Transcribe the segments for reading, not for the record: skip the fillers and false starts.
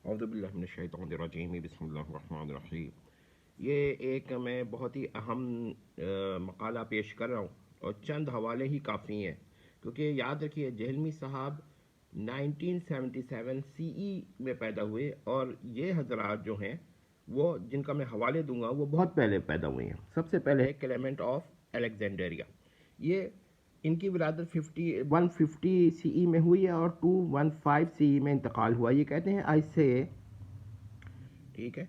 اعوذ باللہ من الشیطان الرجیم بسم اللہ الرحمن الرحیم. یہ ایک میں بہت ہی اہم مقالہ پیش کر رہا ہوں اور چند حوالے ہی کافی ہیں، کیونکہ یاد رکھیے جہلمی صاحب 1977 سی ای میں پیدا ہوئے اور یہ حضرات جو ہیں وہ جن کا میں حوالے دوں گا وہ بہت پہلے پیدا ہوئے ہیں. سب سے پہلے ہے کلیمنٹ آف الیگزینڈریا. یہ ان کی ولادت 150 سی ای میں ہوئی ہے اور 215 سی ای میں انتقال ہوا. یہ کہتے ہیں آئی سے ٹھیک ہے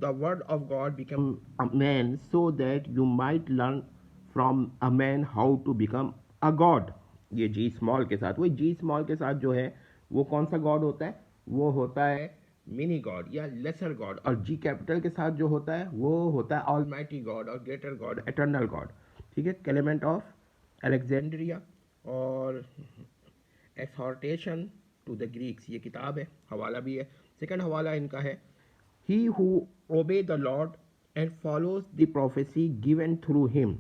the word of God became a man so that you might learn from a man how to become a god. یہ جی اسمال کے ساتھ، وہی جی اسمال کے ساتھ جو ہے وہ کون سا گاڈ ہوتا ہے؟ وہ ہوتا ہے منی گاڈ یا لیسر گاڈ، اور جی کیپٹل کے ساتھ جو ہوتا ہے وہ ہوتا ہے آل مائٹی گاڈ اور گریٹر گاڈ، ایٹرنل گاڈ. ٹھیک ہے، کلیمنٹ آف الیگزینڈریا اور ایکسہورٹیشن ٹو دا گریکس، یہ کتاب ہے، حوالہ بھی ہے. سیکنڈ حوالہ ان کا ہے He who obey the Lord and follows the prophecy given through him.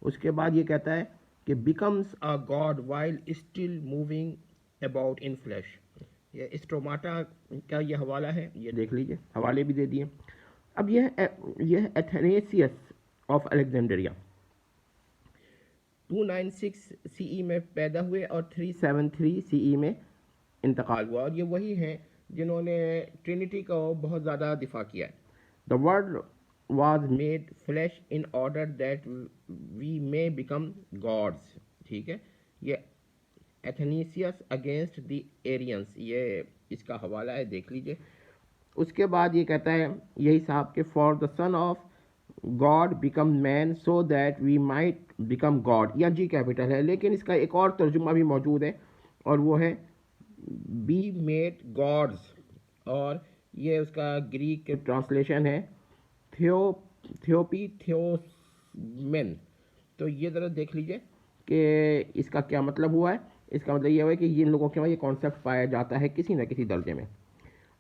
اس کے بعد یہ کہتا ہے کہ becomes a God while still moving about in flesh. یہ اسٹروماٹا کا یہ حوالہ ہے، یہ دیکھ لیجئے، حوالے بھی دے دیے. اب یہ ایتھنیسیس آف الیگزینڈریا 296 سی ای میں پیدا ہوئے اور 373 سی ای میں انتقال ہوا، اور یہ وہی ہیں جنہوں نے ٹرینٹی کا بہت زیادہ دفاع کیا ہے. The word was made flesh in order that we may become gods. ٹھیک ہے، یہ ایتھنیسیس اگینسٹ دی ایرینس، یہ اس کا حوالہ ہے، دیکھ لیجئے. اس کے بعد یہ کہتا ہے یہی صاحب کہ for the son of God became man so that we might become god, یا جی کیپٹل ہے، لیکن اس کا ایک اور ترجمہ بھی موجود ہے اور وہ ہے بی میڈ گاڈز، اور یہ اس کا گریک ٹرانسلیشن ہے تھیوپی تھیوسمن. تو یہ ذرا دیکھ لیجئے کہ اس کا کیا مطلب ہوا ہے. اس کا مطلب یہ ہوا ہے کہ ان لوگوں کے وہاں یہ کانسیپٹ پایا جاتا ہے کسی نہ کسی درجے میں.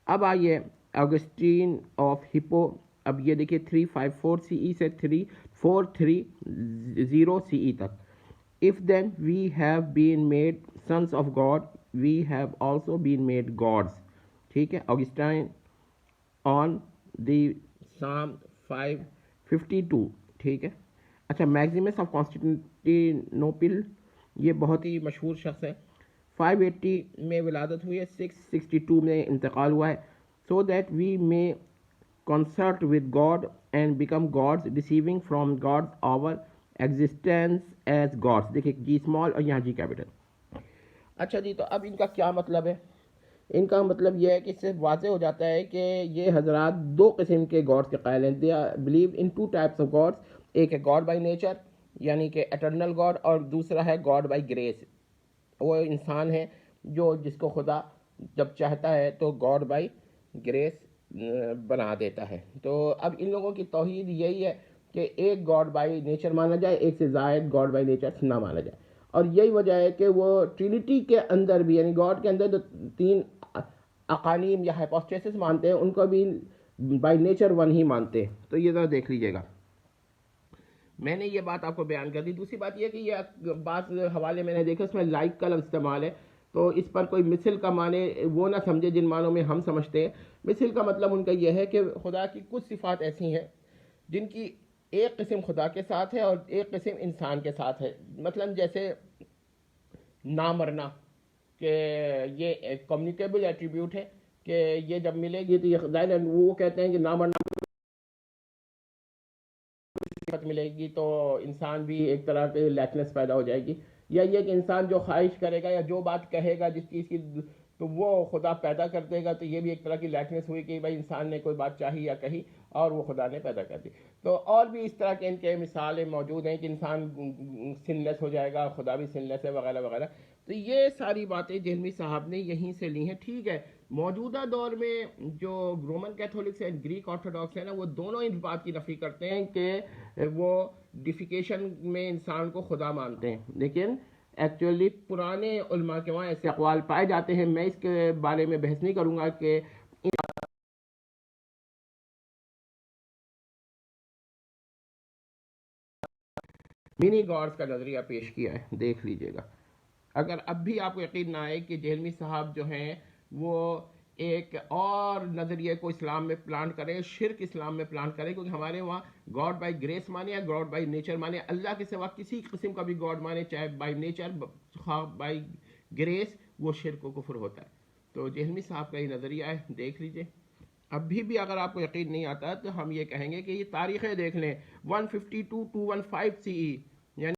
اب آئیے اگسٹین آف ہپو. اب یہ دیکھیے 354 سی ای سے 3430 سی ای تک. If then we have been made sons of God, we have also been made gods. ٹھیک ہے، Augustine on the Psalm 552. ٹھیک ہے. اچھا، میگزیمس آف کانسٹینٹینوپل، یہ بہت ہی مشہور شخص ہے. 580 میں ولادت ہوئی ہے، 662 میں انتقال ہوا ہے. So that we may consort with God and become gods, receiving from God our existence as gods. دیکھیں جی اسمال اور یہاں جی کیپٹل. اچھا جی، تو اب ان کا کیا مطلب ہے؟ ان کا مطلب یہ ہے کہ اس سے واضح ہو جاتا ہے کہ یہ حضرات دو قسم کے گاڈس کے قائل ہیں. They believe in two types of God's. ایک ہے گاڈ بائی نیچر یعنی کہ ایٹرنل گاڈ، اور دوسرا ہے گاڈ بائی گریس. وہ انسان ہے جو جس کو خدا جب چاہتا ہے تو گاڈ بائی گریس بنا دیتا ہے. تو اب ان لوگوں کی توحید یہی ہے کہ ایک گاڈ بائی نیچر مانا جائے، ایک سے زائد گاڈ بائی نیچر نہ مانا جائے. اور یہی وجہ ہے کہ وہ ٹرینٹی کے اندر بھی، یعنی گاڈ کے اندر جو تین اقانیم یا ہائپوسٹیسس مانتے ہیں ان کو بھی بائی نیچر ون ہی مانتے ہیں. تو یہ ذرا دیکھ لیجئے گا. میں نے یہ بات آپ کو بیان کر دی. دوسری بات یہ کہ یہ بعض حوالے میں نے دیکھا اس میں لائک کا لفظ استعمال ہے، تو اس پر کوئی مثل کا معنی وہ نہ سمجھے جن معنوں میں ہم سمجھتے ہیں. مثل کا مطلب ان کا یہ ہے کہ خدا کی کچھ صفات ایسی ہیں جن کی ایک قسم خدا کے ساتھ ہے اور ایک قسم انسان کے ساتھ ہے. مثلا جیسے نہ مرنا، کہ یہ ایک کمیونیکیبل ایٹریبیوٹ ہے کہ یہ جب ملے گی تو یہ ظاہر ہے وہ کہتے ہیں کہ نہ مرنا ملے گی تو انسان بھی ایک طرح کی لیکنیس پیدا ہو جائے گی. یا یہ کہ انسان جو خواہش کرے گا یا جو بات کہے گا جس چیز کی تو وہ خدا پیدا کر دے گا. تو یہ بھی ایک طرح کی لیکنیس ہوئی کہ بھائی انسان نے کوئی بات چاہی یا کہی اور وہ خدا نے پیدا کر دی. تو اور بھی اس طرح کے ان کے مثالیں موجود ہیں کہ انسان سن لیس ہو جائے گا، خدا بھی سن لیس ہے، وغیرہ وغیرہ. تو یہ ساری باتیں جہلمی صاحب نے یہیں سے لی ہیں. ٹھیک ہے، موجودہ دور میں جو رومن کیتھولکس ہیں، گریک آرتھوڈاکس ہیں نا، وہ دونوں اس بات کی نفی کرتے ہیں کہ وہ ڈیفیکیشن میں انسان کو خدا مانتے ہیں. لیکن ایکچولی پرانے علماء کے وہاں ایسے اقوال پائے جاتے ہیں. میں اس کے بارے میں بحث نہیں کروں گا کہ منی گاڈز کا نظریہ پیش کیا ہے، دیکھ لیجئے گا. اگر اب بھی آپ کو یقین نہ آئے کہ جہلمی صاحب جو ہیں وہ ایک اور نظریے کو اسلام میں پلانٹ کریں، شرک اسلام میں پلانٹ کریں، کیونکہ ہمارے وہاں گاڈ بائی گریس مانے یا گاڈ بائی نیچر مانے، اللہ کے سوا کسی قسم کا بھی گاڈ مانے، چاہے بائی نیچر خواہ بائی گریس، وہ شرک و کفر ہوتا ہے. تو جہلمی صاحب کا یہ نظریہ ہے، دیکھ لیجئے. ابھی بھی اگر آپ کو یقین نہیں آتا تو ہم یہ کہیں گے کہ یہ تاریخیں دیکھ لیں. 152 215 CE